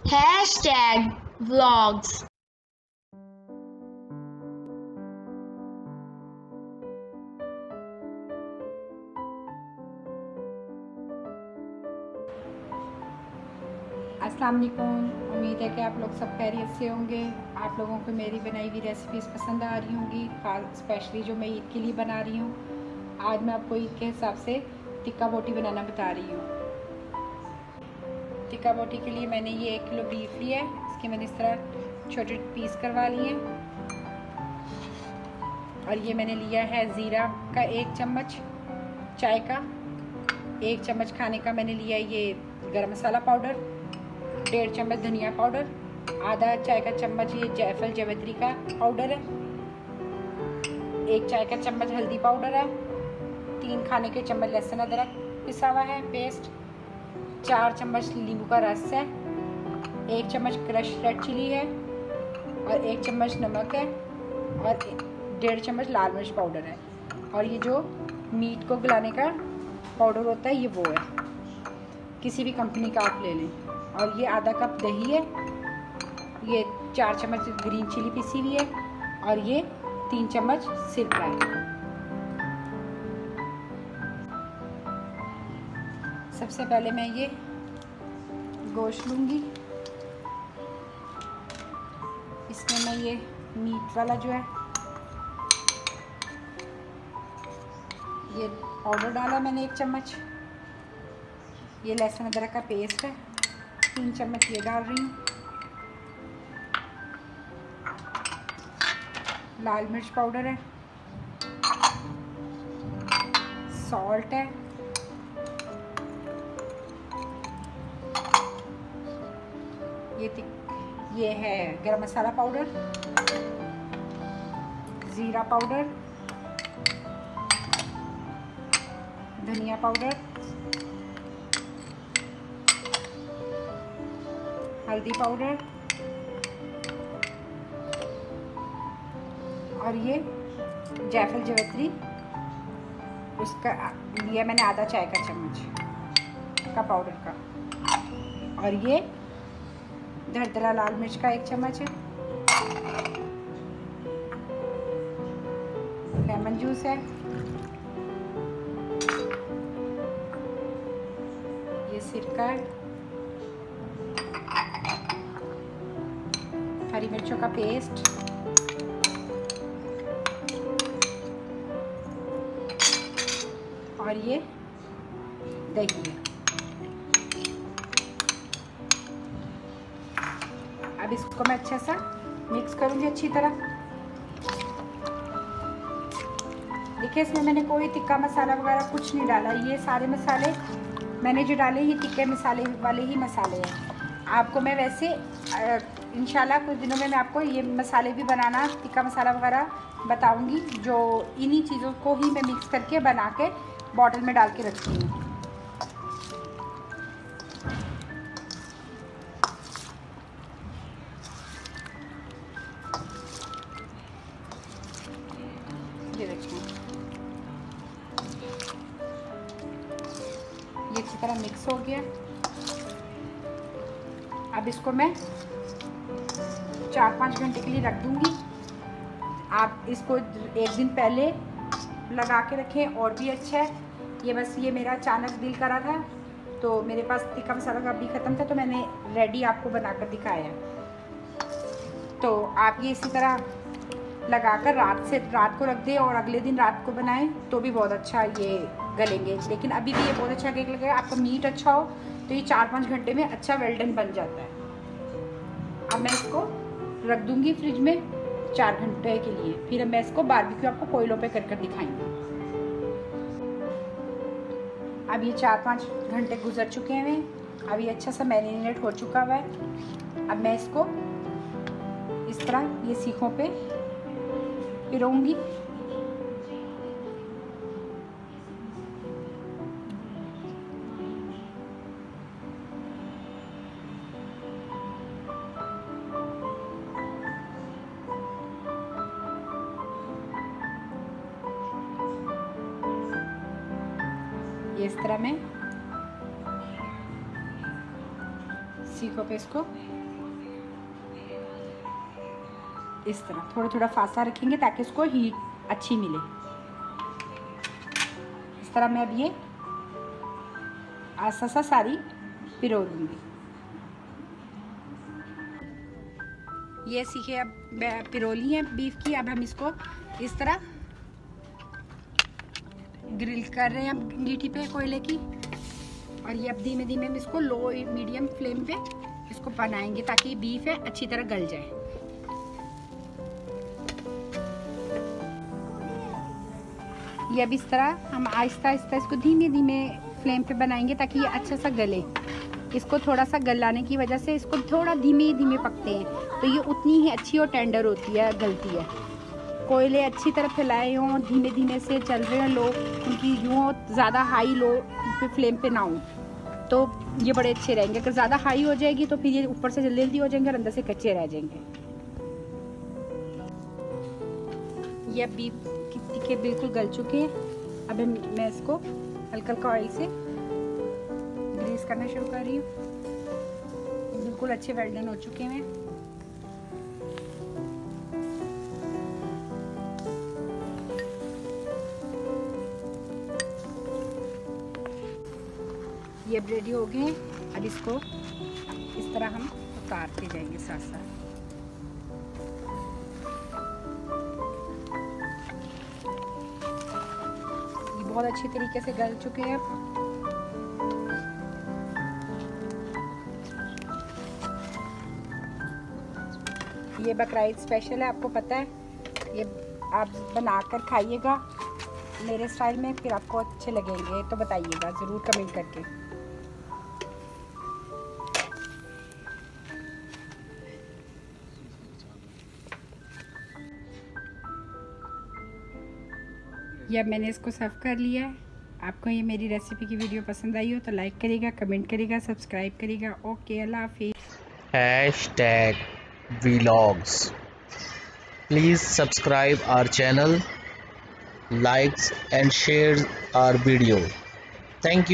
#vlogs। अस्सलाम वालेकुम। उम्मीद है कि आप लोग सब खैरियत से होंगे। आप लोगों को मेरी बनाई हुई रेसिपीज़ पसंद आ रही होंगी, खास स्पेशली जो मैं ईद के लिए बना रही हूँ। आज मैं आपको ईद के हिसाब से टिक्का बोटी बनाना बता रही हूँ। टिक्का बोटी के लिए मैंने ये 1 किलो बीफ लिया है। इसके मैंने इस तरह छोटे पीस करवा लिए हैं। और ये मैंने लिया है ज़ीरा का 1 चम्मच, चाय का 1 चम्मच खाने का मैंने लिया ये गरम मसाला पाउडर, 1.5 चम्मच धनिया पाउडर, आधा चाय का चम्मच ये जायफल जावित्री का पाउडर है, 1 चाय का चम्मच हल्दी पाउडर है, 3 खाने के चम्मच लहसुन अदरक पिसा हुआ है पेस्ट, 4 चम्मच नींबू का रस है, 1 चम्मच क्रश रेड चिली है और 1 चम्मच नमक है और 1.5 चम्मच लाल मिर्च पाउडर है। और ये जो मीट को गलाने का पाउडर होता है ये वो है, किसी भी कंपनी का आप ले लें। और ये आधा कप दही है, ये 4 चम्मच ग्रीन चिली पिसी हुई है और ये 3 चम्मच सिरका है। सबसे पहले मैं ये गोश्त लूँगी। इसमें मैं ये मीट वाला जो है ये पाउडर डाला मैंने 1 चम्मच, ये लहसुन अदरक का पेस्ट है 3 चम्मच ये डाल रही हूँ, लाल मिर्च पाउडर है, सॉल्ट है, ये है गरम मसाला पाउडर, ज़ीरा पाउडर, धनिया पाउडर, हल्दी पाउडर और ये जायफल जावित्री उसका लिया मैंने आधा चाय का चम्मच का पाउडर का। और ये दरदरा लाल मिर्च का 1 चम्मच है, लेमन जूस है, ये सिरका है, हरी मिर्चों का पेस्ट, और ये दही है। अब इसको मैं अच्छे सा मिक्स करूँगी अच्छी तरह। देखिए इसमें मैंने कोई टिक्का मसाला वगैरह कुछ नहीं डाला, ये सारे मसाले मैंने जो डाले ये टिक्के मसाले वाले ही मसाले हैं। आपको मैं वैसे इंशाल्लाह कुछ दिनों में मैं आपको ये मसाले भी बनाना टिक्का मसाला वगैरह बताऊंगी, जो इन्हीं चीज़ों को ही मैं मिक्स करके बना के बॉटल में डाल के रखती हूँ। ये देखिए ये अच्छी तरह मिक्स हो गया। अब इसको मैं 4-5 घंटे के लिए रख दूँगी। आप इसको 1 दिन पहले लगा के रखें और भी अच्छा है। ये बस ये मेरा अचानक दिल करा था तो मेरे पास टिक्का मसाला का भी ख़त्म था तो मैंने रेडी आपको बनाकर दिखाया। तो आप ये इसी तरह लगाकर रात को रख दें और अगले दिन रात को बनाएं तो भी बहुत अच्छा ये गलेंगे। लेकिन अभी भी ये बहुत अच्छा केक लगेगा। आपका मीट अच्छा हो तो ये 4-5 घंटे में अच्छा वेल्डन बन जाता है। अब मैं इसको रख दूँगी फ्रिज में 4 घंटे के लिए, फिर मैं इसको बारबेक्यू आपको कोयलों पे कर दिखाएंगे। अब ये 4-5 घंटे गुजर चुके हैं, अब ये अच्छा सा मैरिनेट हो चुका हुआ है। अब मैं इसको इस तरह ये सीखों पे पिरोऊंगी। ये इस तरह मैं सीखों पे इसको इस तरह थोड़ा थोड़ा फासा रखेंगे ताकि इसको हीट अच्छी मिले। इस तरह मैं अब ये आसा सा सारी पिरो लूँगी। ये सीखे अब पिरोली है बीफ की। अब हम इसको इस तरह ग्रिल कर रहे हैं अब अंगीठी पे कोयले की, और ये अब धीमे धीमे हम इसको लो मीडियम फ्लेम पे इसको बनाएंगे ताकि बीफ है अच्छी तरह गल जाए। ये अब इस तरह हम आहिस्ता आहिस्ता इसको धीमे धीमे फ्लेम पे बनाएंगे ताकि ये अच्छा सा गले। इसको थोड़ा सा गलाने की वजह से इसको थोड़ा धीमे धीमे पकते हैं तो ये उतनी ही अच्छी और टेंडर होती है, गलती है। कोयले अच्छी तरह फैलाए हों, धीमे धीमे से चल रहे हैं लोग, उनकी यूँ ज़्यादा हाई लो पे फ्लेम पे ना हो तो ये बड़े अच्छे रहेंगे। अगर ज़्यादा हाई हो जाएगी तो फिर ये ऊपर से जल्दी जल्दी हो जाएंगे और अंदर से कच्चे रह जाएंगे। ये अब बीफ के बिल्कुल गल चुके हैं। अब मैं इसको हल्का हल्का ऑयल से ग्रीस करना शुरू कर रही हूँ। बिल्कुल अच्छे वेल्डन हो चुके हैं। ये अब रेडी हो गए। अब इसको इस तरह हम उतारते जाएंगे साथ साथ। ये बहुत अच्छी तरीके से गल चुके हैं। ये बकरीद स्पेशल है, आपको पता है। ये आप बनाकर खाइएगा मेरे स्टाइल में, फिर आपको अच्छे लगेंगे तो बताइएगा ज़रूर कमेंट करके। ये अब मैंने इसको सर्व कर लिया है। आपको ये मेरी रेसिपी की वीडियो पसंद आई हो तो लाइक करिएगा, कमेंट करिएगा, सब्सक्राइब करिएगा। ओके, अल्लाह हाफिज़। #vlogs. Please subscribe our channel, likes and share our video. Thank you.